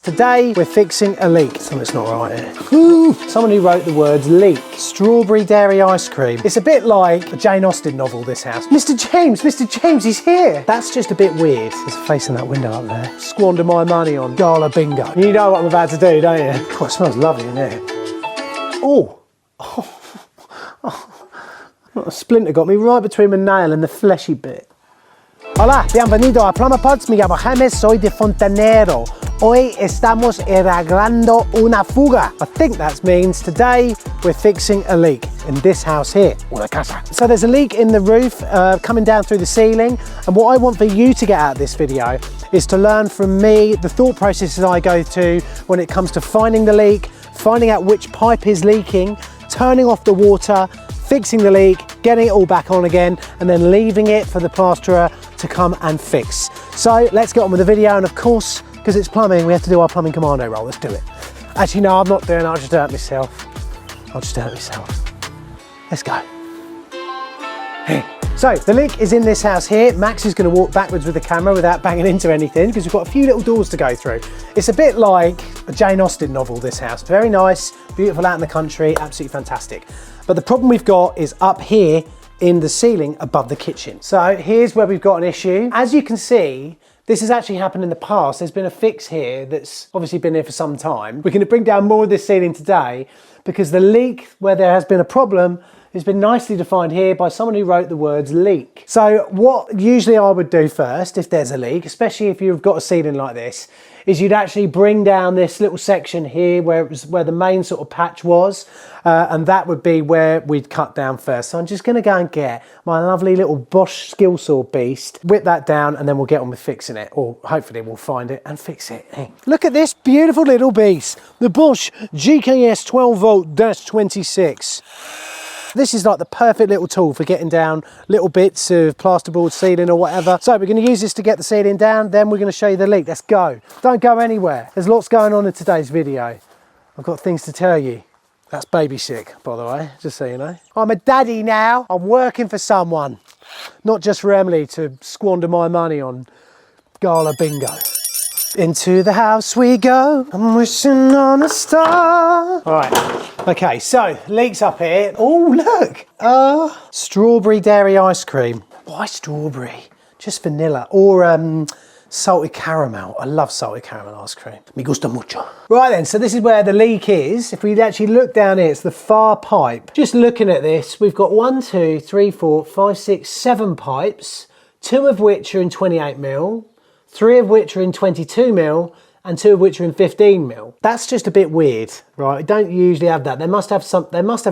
Today we're fixing a leak. Something's not right here. Ooh, someone who wrote the words leak. Strawberry dairy ice cream. It's a bit like a Jane Austen novel, this house. Mr. James, he's here. That's just a bit weird. There's a face in that window up there. Squander my money on gala bingo. You know what I'm about to do, don't you? God, it smells lovely in here. Oh. A splinter got me right between my nail and the fleshy bit. Hola, bienvenido a Plumber Pods. Me llamo Jaime, soy de Fontanero. Hoy estamos arreglando una fuga. I think that means today we're fixing a leak in this house here, una casa. So there's a leak in the roof coming down through the ceiling, and what I want for you to get out of this video is to learn from me the thought processes I go to when it comes to finding the leak, finding out which pipe is leaking, turning off the water, fixing the leak, getting it all back on again, and then leaving it for the plasterer to come and fix. So let's get on with the video, and of course, because it's plumbing, we have to do our plumbing commando roll. Let's do it. Actually, no, I'm not doing it. I'll just do it myself. Let's go. So the leak is in this house here. Max is going to walk backwards with the camera without banging into anything because we've got a few little doors to go through. It's a bit like a Jane Austen novel, this house. Very nice, beautiful out in the country, absolutely fantastic. But the problem we've got is up here in the ceiling above the kitchen. So here's where we've got an issue. As you can see, this has actually happened in the past. There's been a fix here that's obviously been here for some time. We're going to bring down more of this ceiling today because the leak where there has been a problem has been nicely defined here by someone who wrote the words leak. So what usually I would do first if there's a leak, especially if you've got a ceiling like this, is you'd actually bring down this little section here where the main sort of patch was, and that would be where we'd cut down first. So I'm just going to go and get my lovely little Bosch skill saw beast, whip that down, and then we'll get on with fixing it, or hopefully we'll find it and fix it. Hey. Look at this beautiful little beast, the Bosch GKS 12 volt 26. This is like the perfect little tool for getting down little bits of plasterboard, ceiling or whatever. So we're going to use this to get the ceiling down, then we're going to show you the leak. Let's go. Don't go anywhere. There's lots going on in today's video. I've got things to tell you. That's baby sick, by the way, just so you know. I'm a daddy now. I'm working for someone. Not just for Emily to squander my money on gala bingo. Into the house we go, I'm wishing on a star. All right, okay, so leaks up here. Oh, look, strawberry dairy ice cream. Why strawberry? Just vanilla or salted caramel. I love salted caramel ice cream. Me gusta mucho. Right then, so this is where the leak is. If we actually look down here, it's the far pipe. Just looking at this, we've got 1, 2, 3, 4, 5, 6, 7 pipes, 2 of which are in 28mm. 3 of which are in 22mm and 2 of which are in 15mm. That's just a bit weird, right? We don't usually have that. They must have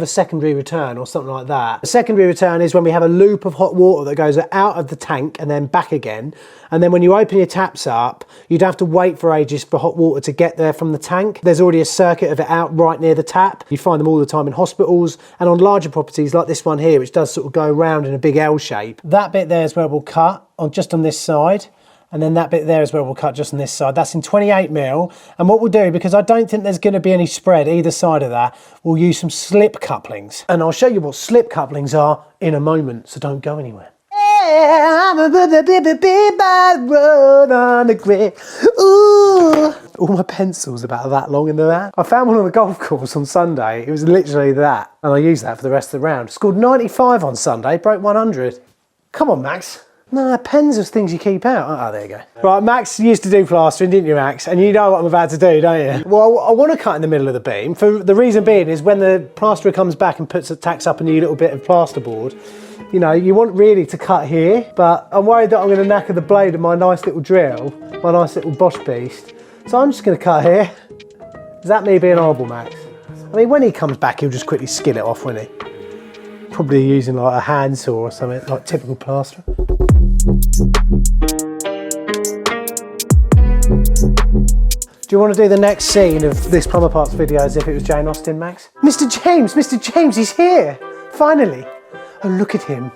a secondary return or something like that. A secondary return is when we have a loop of hot water that goes out of the tank and then back again. And then when you open your taps up, you'd have to wait for ages for hot water to get there from the tank. There's already a circuit of it out right near the tap. You find them all the time in hospitals and on larger properties like this one here, which does sort of go around in a big L shape. That bit there is where we'll cut, just on this side. And then that bit there is where we'll cut just on this side. That's in 28mm. And what we'll do, because I don't think there's going to be any spread either side of that, we'll use some slip couplings. And I'll show you what slip couplings are in a moment, so don't go anywhere. Yeah, I'm a road on the grid. Ooh. All my pencils about that long in the van. I found one on the golf course on Sunday. It was literally that. And I used that for the rest of the round. Scored 95 on Sunday, broke 100. Come on, Max. No, pens are things you keep out. Oh, there you go. Right, Max used to do plastering, didn't you, Max? And you know what I'm about to do, don't you? Well, I want to cut in the middle of the beam. For the reason being is when the plasterer comes back and tacks up a new little bit of plasterboard, you know, you want really to cut here, but I'm worried that I'm going to knacker the blade of my nice little drill, my nice little Bosch beast. So I'm just going to cut here. Is that me being horrible, Max? I mean, when he comes back, he'll just quickly skill it off, won't he? Probably using like a handsaw or something, like typical plasterer. Do you want to do the next scene of this Plumber Parts video as if it was Jane Austen, Max? Mr. James, he's here! Finally! Oh, look at him.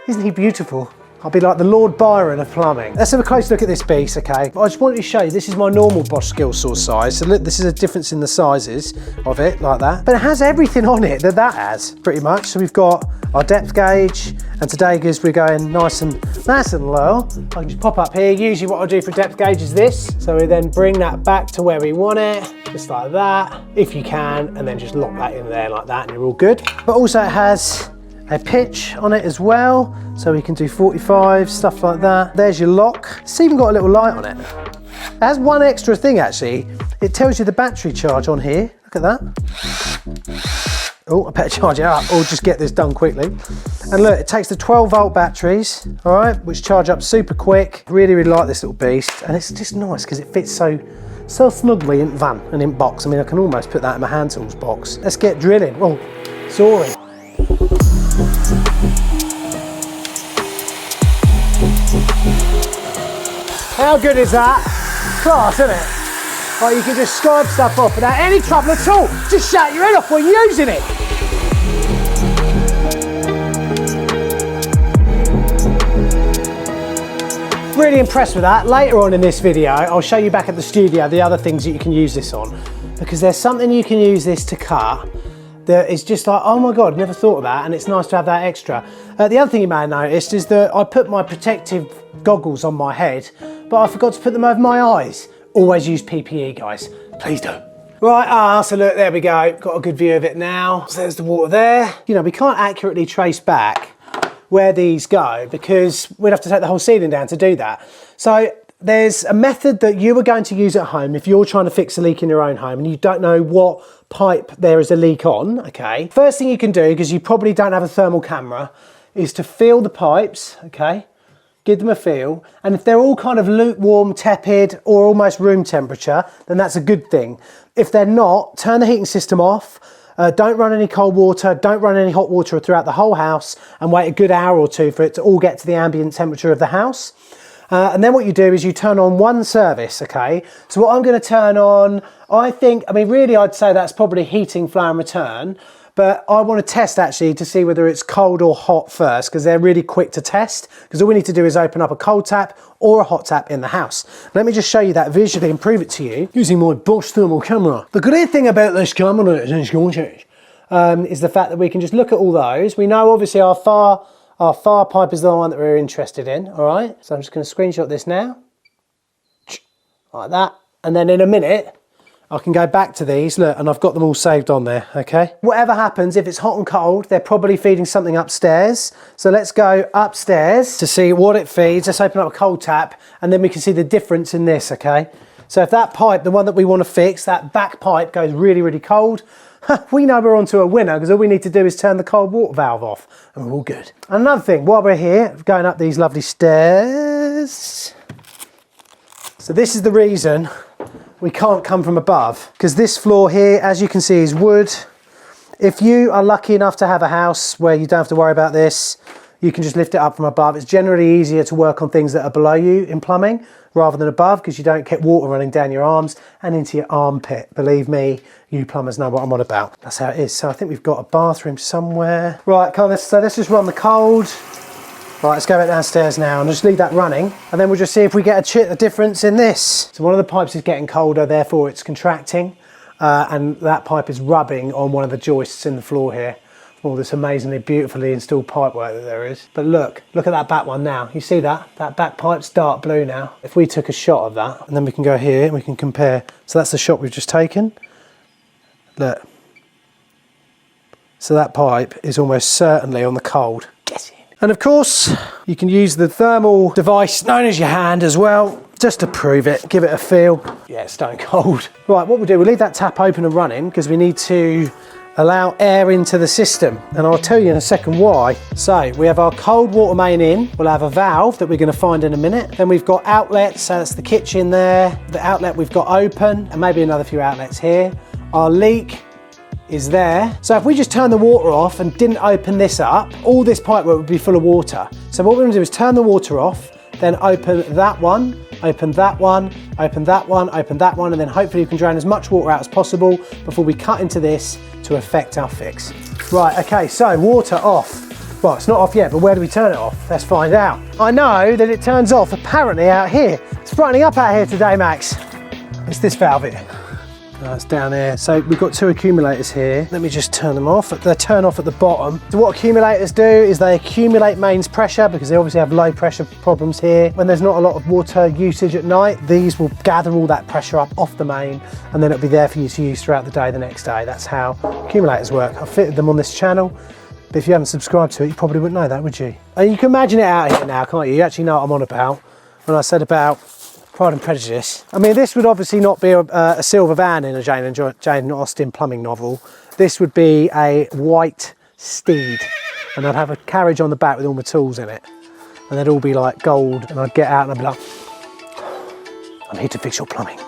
Isn't he beautiful? I'll be like the Lord Byron of plumbing. Let's have a close look at this piece, okay? I just wanted to show you, this is my normal Bosch skill saw size. So look, this is a difference in the sizes of it, like that. But it has everything on it that has, pretty much. So we've got our depth gauge, And today, because we're going nice and low, I can just pop up here. Usually what I do for depth gauge is this. So we then bring that back to where we want it, just like that, if you can, and then just lock that in there like that and you're all good. But also it has a pitch on it as well, so we can do 45, stuff like that. There's your lock. It's even got a little light on it. It has one extra thing actually. It tells you the battery charge on here. Look at that. Oh, I better charge it up or just get this done quickly. And look, it takes the 12-volt batteries, all right, which charge up super quick. Really, really like this little beast. And it's just nice because it fits so snugly in van and in box. I mean, I can almost put that in my hand tools box. Let's get drilling. Oh, sawing. How good is that? Class, isn't it? Like you can just scribe stuff off without any trouble at all. Just shut your head off when you're using it. Really impressed with that. Later on in this video, I'll show you back at the studio the other things that you can use this on, because there's something you can use this to cut that is just like, oh my God, never thought of that, and it's nice to have that extra. The other thing you may have noticed is that I put my protective goggles on my head, but I forgot to put them over my eyes. Always use PPE, guys, please do. Right, so look, there we go. Got a good view of it now. So there's the water there. You know, we can't accurately trace back where these go because we'd have to take the whole ceiling down to do that. So there's a method that you are going to use at home if you're trying to fix a leak in your own home and you don't know what pipe there is a leak on, okay? First thing you can do, because you probably don't have a thermal camera, is to feel the pipes, okay? Give them a feel, and if they're all kind of lukewarm, tepid, or almost room temperature, then that's a good thing. If they're not, turn the heating system off, don't run any cold water, don't run any hot water throughout the whole house, and wait a good hour or two for it to all get to the ambient temperature of the house. And then what you do is you turn on one service, okay? So what I'm gonna turn on, I mean, really I'd say that's probably heating, flow and return, but I want to test actually to see whether it's cold or hot first, because they're really quick to test, because all we need to do is open up a cold tap or a hot tap in the house. Let me just show you that visually and prove it to you using my Bosch thermal camera. The great thing about this camera is the fact that we can just look at all those. We know obviously our far pipe is the one that we're interested in, all right? So I'm just going to screenshot this now, like that, and then in a minute, I can go back to these, look, and I've got them all saved on there, okay? Whatever happens, if it's hot and cold, they're probably feeding something upstairs. So let's go upstairs to see what it feeds. Let's open up a cold tap, and then we can see the difference in this, okay? So if that pipe, the one that we want to fix, that back pipe goes really, really cold, we know we're onto a winner, because all we need to do is turn the cold water valve off, and we're all good. Another thing, while we're here, going up these lovely stairs. So this is the reason we can't come from above, because this floor here, as you can see, is wood. If you are lucky enough to have a house where you don't have to worry about this, you can just lift it up from above. It's generally easier to work on things that are below you in plumbing rather than above, because you don't get water running down your arms and into your armpit. Believe me, you plumbers know what I'm on about. That's how it is. So I think we've got a bathroom somewhere. Right, come on, so let's just run the cold. Right, let's go back downstairs now and just leave that running, and then we'll just see if we get a difference in this. So one of the pipes is getting colder, therefore it's contracting, and that pipe is rubbing on one of the joists in the floor here. All this amazingly beautifully installed pipework that there is. But look at that back one now. You see that? That back pipe's dark blue now. If we took a shot of that, and then we can go here and we can compare. So that's the shot we've just taken. Look. So that pipe is almost certainly on the cold. And of course, you can use the thermal device known as your hand as well, just to prove it, give it a feel. Yeah, it's stone cold. Right, what we'll do, we'll leave that tap open and running because we need to allow air into the system. And I'll tell you in a second why. So we have our cold water main in. We'll have a valve that we're gonna find in a minute. Then we've got outlets, so that's the kitchen there. The outlet we've got open, and maybe another few outlets here. Our leak is there. So if we just turn the water off and didn't open this up, all this pipework would be full of water. So what we're gonna do is turn the water off, then open that one, open that one, open that one, open that one, and then hopefully you can drain as much water out as possible before we cut into this to effect our fix. Right, okay, so water off. Well, it's not off yet, but where do we turn it off? Let's find out. I know that it turns off apparently out here. It's brightening up out here today, Max. It's this valve here. It's down there. So we've got 2 accumulators here. Let me just turn them off. They turn off at the bottom. So what accumulators do is they accumulate mains pressure, because they obviously have low pressure problems here. When there's not a lot of water usage at night, these will gather all that pressure up off the main, and then it'll be there for you to use throughout the day the next day. That's how accumulators work. I've fitted them on this channel, but if you haven't subscribed to it, you probably wouldn't know that, would you? And you can imagine it out here now, can't you? You actually know what I'm on about when I said about Pride and Prejudice. I mean, this would obviously not be a silver van in a Jane Austen plumbing novel. This would be a white steed, and I'd have a carriage on the back with all my tools in it, and they'd all be like gold, and I'd get out and I'd be like, I'm here to fix your plumbing.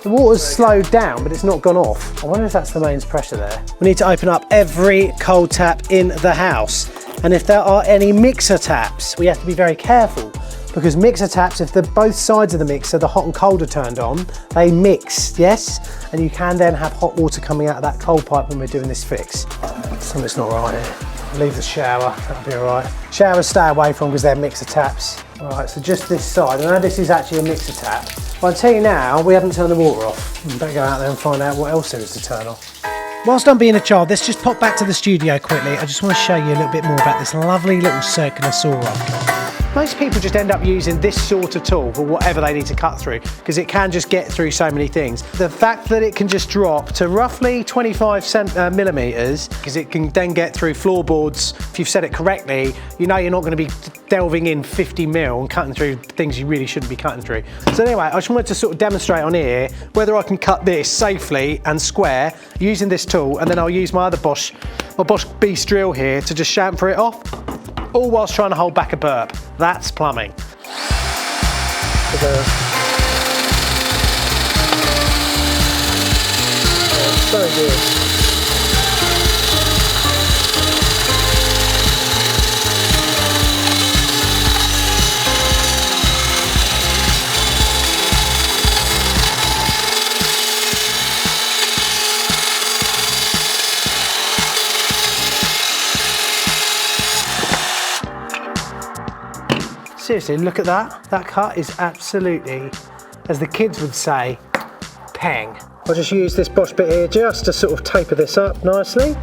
The water's slowed down, but it's not gone off. I wonder if that's the mains pressure there. We need to open up every cold tap in the house, and if there are any mixer taps, we have to be very careful. Because mixer taps, if both sides of the mixer, the hot and cold are turned on, they mix, yes? And you can then have hot water coming out of that cold pipe when we're doing this fix. Something's not right here. Leave the shower, that'll be all right. Showers stay away from because they're mixer taps. All right, so just this side. I know this is actually a mixer tap. But I'll tell you now, we haven't turned the water off. You better go out there and find out what else there is to turn off. Whilst I'm being a child, let's just pop back to the studio quickly. I just want to show you a little bit more about this lovely little circular saw I've got. Most people just end up using this sort of tool for whatever they need to cut through, because it can just get through so many things. The fact that it can just drop to roughly 25 millimeters, because it can then get through floorboards, if you've set it correctly, you know you're not going to be delving in 50 mil and cutting through things you really shouldn't be cutting through. So anyway, I just wanted to sort of demonstrate on here whether I can cut this safely and square using this tool, and then I'll use my other Bosch Beast drill here to just chamfer it off, all whilst trying to hold back a burp. That's plumbing. So good. Seriously, look at that. That cut is absolutely, as the kids would say, pang. I'll just use this Bosch bit here just to sort of taper this up nicely.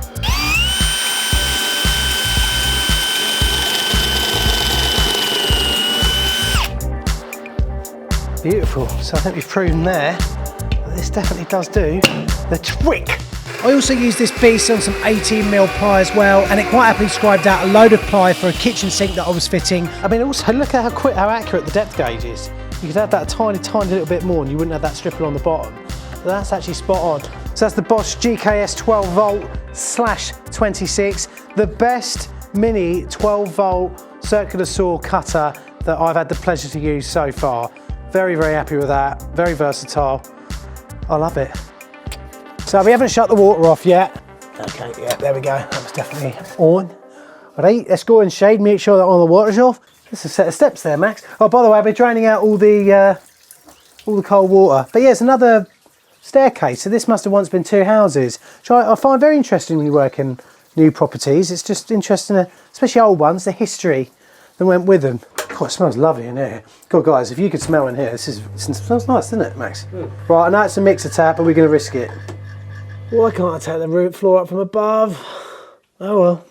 Beautiful. So I think we've proven there that this definitely does do the trick. I also used this beast on some 18mm ply as well, and it quite happily scribed out a load of ply for a kitchen sink that I was fitting. I mean, also look at how accurate the depth gauge is. You could add that a tiny little bit more and you wouldn't have that strip along the bottom. But that's actually spot on. So that's the Bosch GKS 12 volt /26, the best mini 12 volt circular saw cutter that I've had the pleasure to use so far. Very, very happy with that. Very versatile. I love it. So we haven't shut the water off yet. Okay, yeah, there we go. That was definitely on. All right, let's go and shade, make sure that all the water's off. There's a set of steps there, Max. Oh, by the way, I've been draining out all the cold water. But yeah, it's another staircase. So this must have once been 2 houses, which I find very interesting when you work in new properties. It's just interesting, especially old ones, the history that went with them. God, it smells lovely in here. God, guys, if you could smell in here, it smells nice, doesn't it, Max? Right, I know it's a mixer tap, but we're going to risk it. Why can't I take the root floor up from above? Oh well,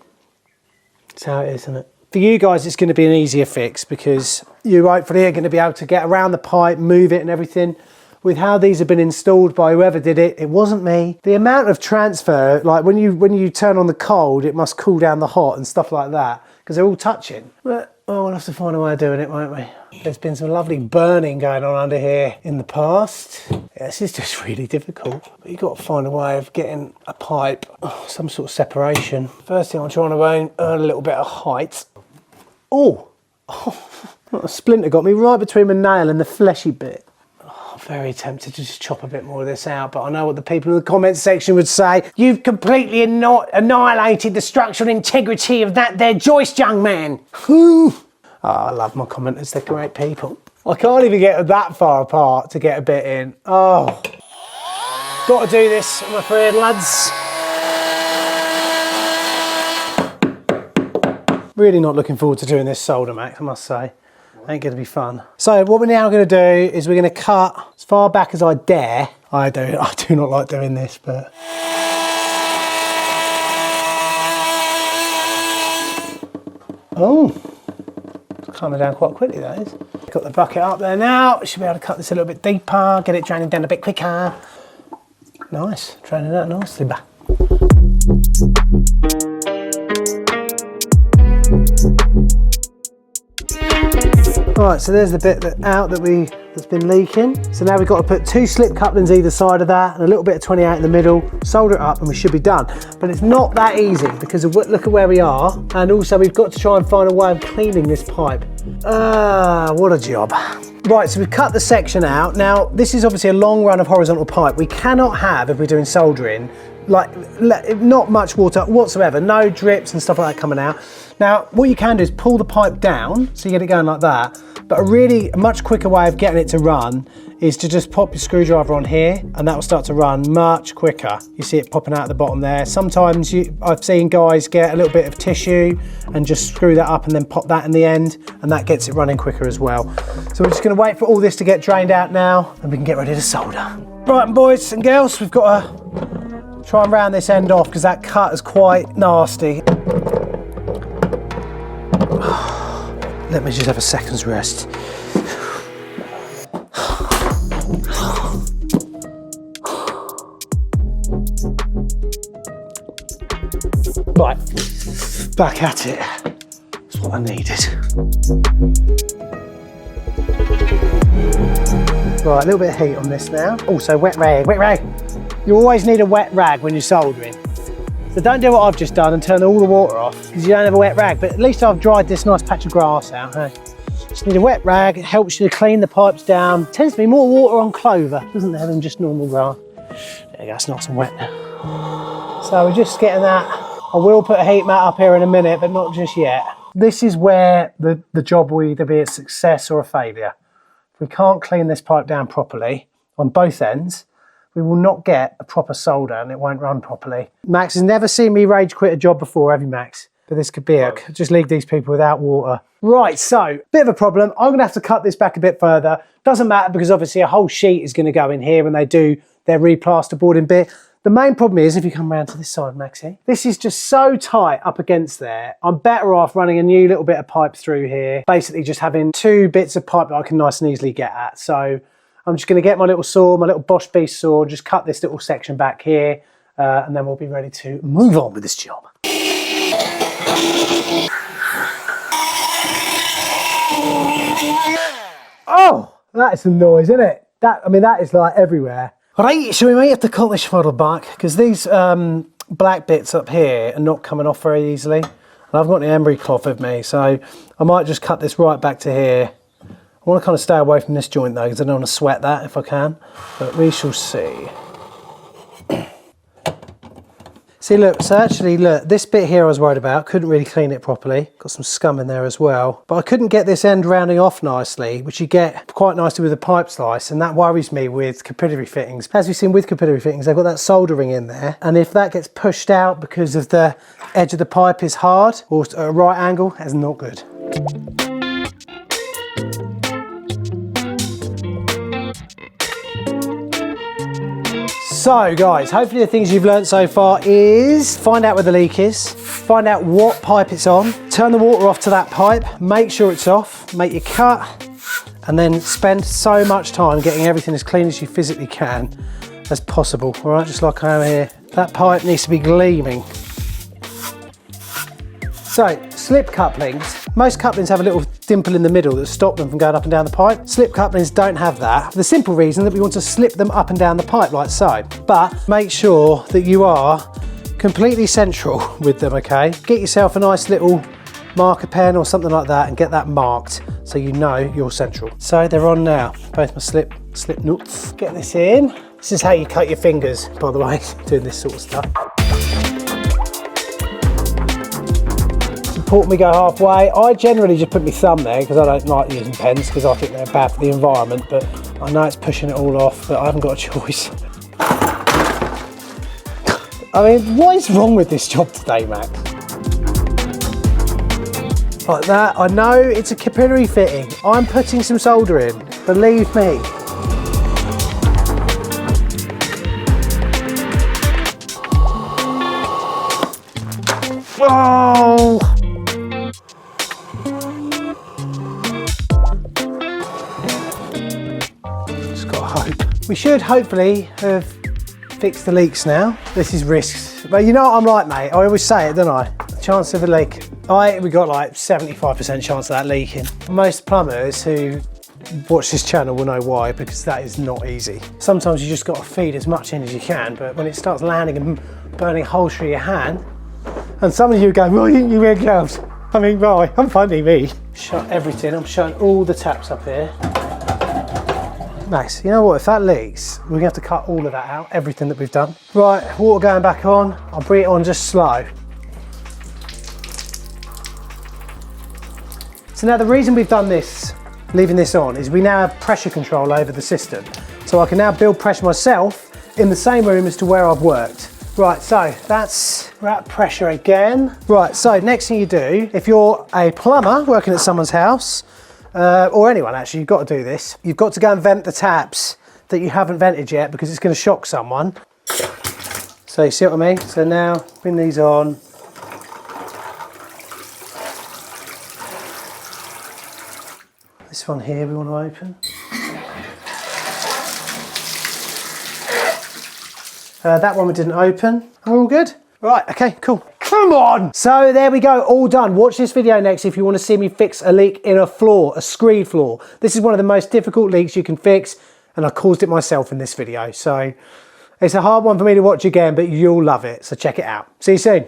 that's how it is, isn't it? For you guys, it's going to be an easier fix because you hopefully are going to be able to get around the pipe, move it and everything. With how these have been installed by whoever did it, it wasn't me. The amount of transfer, like when you turn on the cold, it must cool down the hot and stuff like that because they're all touching. But oh, we'll have to find a way of doing it, won't we? There's been some lovely burning going on under here in the past. Yeah, this is just really difficult. But you've got to find a way of getting a pipe, some sort of separation. First thing I'm trying to earn a little bit of height. Oh, a splinter got me right between my nail and the fleshy bit. I'm very tempted to just chop a bit more of this out, but I know what the people in the comments section would say. You've completely annihilated the structural integrity of that there joist, young man. Whew. Oh, I love my commenters, they're great people. I can't even get that far apart to get a bit in. Oh, got to do this, I'm afraid, lads. Really not looking forward to doing this solder, Max, I must say. Ain't gonna be fun. So what we're now gonna do is we're gonna cut as far back as I dare. I do not like doing this, but. Oh, it's coming down quite quickly, that is. Got the bucket up there now. Should be able to cut this a little bit deeper, get it draining down a bit quicker. Nice, draining out nicely back. Right, so there's the bit that's been leaking. So now we've got to put 2 slip couplings either side of that and a little bit of 28 in the middle, solder it up and we should be done. But it's not that easy because of look at where we are, and also we've got to try and find a way of cleaning this pipe. What a job. Right, so we've cut the section out. Now, this is obviously a long run of horizontal pipe. We cannot have, if we're doing soldering, like not much water whatsoever, no drips and stuff like that coming out. Now, what you can do is pull the pipe down, so you get it going like that. But a much quicker way of getting it to run is to just pop your screwdriver on here and that will start to run much quicker. You see it popping out at the bottom there. Sometimes I've seen guys get a little bit of tissue and just screw that up and then pop that in the end, and that gets it running quicker as well. So we're just gonna wait for all this to get drained out now and we can get ready to solder. Right, boys and girls, we've got to try and round this end off because that cut is quite nasty. Let me just have a second's rest. Right, back at it. That's what I needed. Right, a little bit of heat on this now. Also, wet rag, wet rag. You always need a wet rag when you're soldering. So don't do what I've just done and turn all the water off because you don't have a wet rag, but at least I've dried this nice patch of grass out. Hey? Just need a wet rag, it helps you to clean the pipes down. Tends to be more water on clover, doesn't there, than just normal grass. There you go, it's nice and wet now. So we're just getting that. I will put a heat mat up here in a minute, but not just yet. This is where the job will either be a success or a failure. If we can't clean this pipe down properly on both ends, we will not get a proper solder and it won't run properly. Max has never seen me rage quit a job before, have you, Max? But this could be it. Just leave these people without water. Right, so, bit of a problem. I'm gonna have to cut this back a bit further. Doesn't matter because obviously a whole sheet is gonna go in here when they do their replasterboarding bit. The main problem is, if you come around to this side, Maxie, this is just so tight up against there. I'm better off running a new little bit of pipe through here. Basically just having 2 bits of pipe that I can nice and easily get at. So I'm just gonna get my little saw, my little Bosch beast saw, just cut this little section back here, and then we'll be ready to move on with this job. Oh, that is some noise, isn't it? That is like everywhere. Right, so we may have to cut this fuddle back because these black bits up here are not coming off very easily. And I've got the emery cloth with me, so I might just cut this right back to here. I want to kind of stay away from this joint though because I don't want to sweat that if I can, but we shall see. See, look, so actually, look, this bit here I was worried about, couldn't really clean it properly. Got some scum in there as well. But I couldn't get this end rounding off nicely, which you get quite nicely with a pipe slice, and that worries me with capillary fittings. As we've seen with capillary fittings, they've got that soldering in there, and if that gets pushed out because of the edge of the pipe is hard, or at a right angle, that's not good. So guys, hopefully the things you've learned so far is find out where the leak is, find out what pipe it's on, turn the water off to that pipe, make sure it's off, make your cut, and then spend so much time getting everything as clean as you physically can as possible. All right, just like I am here. That pipe needs to be gleaming. So, slip couplings. Most couplings have a little dimple in the middle that stops them from going up and down the pipe. Slip couplings don't have that, for the simple reason that we want to slip them up and down the pipe like so. But make sure that you are completely central with them, okay? Get yourself a nice little marker pen or something like that and get that marked so you know you're central. So they're on now, both my slip nuts. Get this in. This is how you cut your fingers, by the way, doing this sort of stuff. Support me go halfway. I generally just put my thumb there because I don't like using pens because I think they're bad for the environment, but I know it's pushing it all off, but I haven't got a choice. I mean, what is wrong with this job today, Max? Like that. I know it's a capillary fitting. I'm putting some solder in, believe me. Oh! Just got hope. We should hopefully have fixed the leaks now. This is risks. But you know what I'm like, mate? I always say it, don't I? The chance of a leak. We got like 75% chance of that leaking. Most plumbers who watch this channel will know why, because that is not easy. Sometimes you just got to feed as much in as you can, but when it starts landing and burning holes through your hand, and some of you go, why didn't you wear gloves? I mean, right, I'm funny, me. Shut everything, I'm shutting all the taps up here. Nice, you know what, if that leaks, we're gonna have to cut all of that out, everything that we've done. Right, water going back on. I'll bring it on just slow. So now the reason we've done this, leaving this on, is we now have pressure control over the system. So I can now build pressure myself in the same room as to where I've worked. Right, so we're at pressure again. Right, so next thing you do, if you're a plumber working at someone's house, or anyone actually, you've got to do this. You've got to go and vent the taps that you haven't vented yet, because it's going to shock someone. So you see what I mean? So now, bring these on. This one here we want to open. That one we didn't open. We're all good? Right, okay, cool. Come on! So there we go, all done. Watch this video next if you want to see me fix a leak in a floor, a screed floor. This is one of the most difficult leaks you can fix, and I caused it myself in this video. So it's a hard one for me to watch again, but you'll love it. So check it out. See you soon.